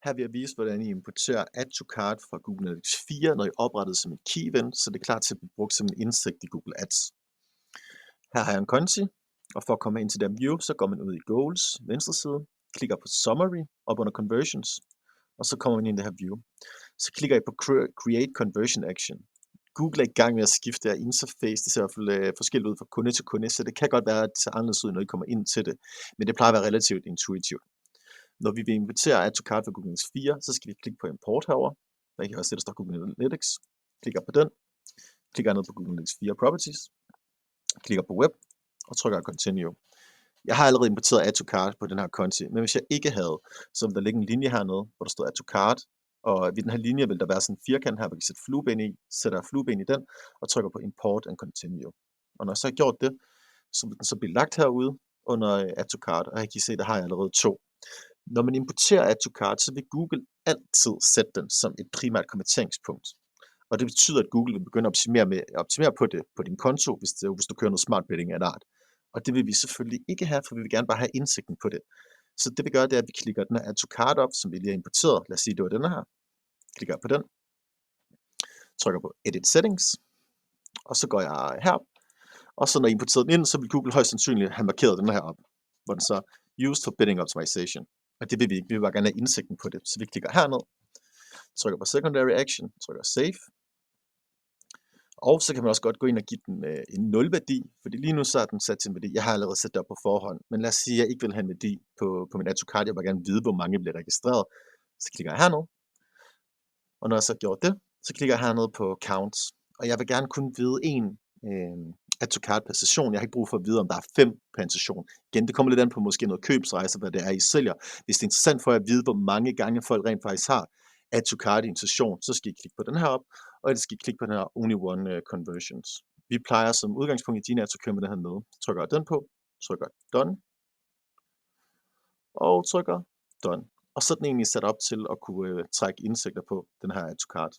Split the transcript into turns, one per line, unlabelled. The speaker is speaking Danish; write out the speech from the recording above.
Her vil jeg vise, hvordan I importerer Add to Cart fra Google Analytics 4, når I opretter det som et key event, så det er klar til at blive brugt som en indsigt i Google Ads. Her har jeg en konti, og for at komme ind til den view, så går man ud i Goals, venstre side, klikker på Summary, op under Conversions, og så kommer man ind i det her view. Så klikker I på Create Conversion Action. Google er i gang med at skifte deres interface. Det ser i hvert fald forskelligt ud fra kunde til kunde, så det kan godt være, at det ser anderledes ud, når I kommer ind til det. Men det plejer at være relativt intuitivt. Når vi vil importere Add to Cart fra Google Analytics 4, så skal vi klikke på Import herover. Der kan I også se, der står Google Analytics. Klikker på den. Klikker ned på Google Analytics 4 Properties. Klikker på Web og trykker Continue. Jeg har allerede importeret Add to Cart på den her konti, men hvis jeg ikke havde, så vil der ligge en linje hernede, hvor der står Add to Cart, og ved den her linje vil der være sådan en firkant her, hvor jeg kan sætte flueben i, sætter flueben i den, og trykker på Import and Continue. Og når jeg så har gjort det, så vil den så blive lagt herude under Add to Cart, og her kan I se, der har jeg allerede 2. Når man importerer Add to Cart, så vil Google altid sætte den som et primært konverteringspunkt. Og det betyder, at Google vil begynde at optimere på det på din konto, hvis du kører noget smart bidding af en art. Og det vil vi selvfølgelig ikke have, for vi vil gerne bare have indsigten på det. Så det vi gør, det er, at vi klikker den her Add to Cart op, som vi lige har importeret. Lad os sige, det var denne her. Klikker på den. Trykker på Edit Settings. Og så går jeg herop. Og så når jeg importerer den ind, så vil Google højst sandsynligt have markeret den her op, hvor den så Used for Bidding Optimization. Og det vil vi ikke. Vi vil bare gerne have indsigten på det. Så vi klikker herned. Trykker på Secondary Action. Trykker Save. Og så kan man også godt gå ind og give den en 0-værdi, fordi lige nu så er den sat til en værdi. Jeg har allerede sat det op på forhånd, men lad os sige, at jeg ikke vil have en værdi på min Add to Cart. Jeg vil gerne vide, hvor mange bliver registreret. Så klikker jeg herned. Og når jeg så har gjort det, så klikker jeg hernede på Counts. Og jeg vil gerne kun vide en Add to Cart per session. Jeg har ikke brug for at vide, om der er 5 per en session. Igen, det kommer lidt an på måske noget købsrejse, hvad det er, I sælger. Hvis det er interessant for jer at vide, hvor mange gange folk rent faktisk har Add to Cart i en session, så skal I klikke på den her op, og ellers skal I klikke på den her Only One Conversions. Vi plejer som udgangspunkt i Gina at køre med den her med. Trykker den på, trykker Done, og trykker Done. Og så er den egentlig sat op til at kunne trække indsigter på den her Add to Cart.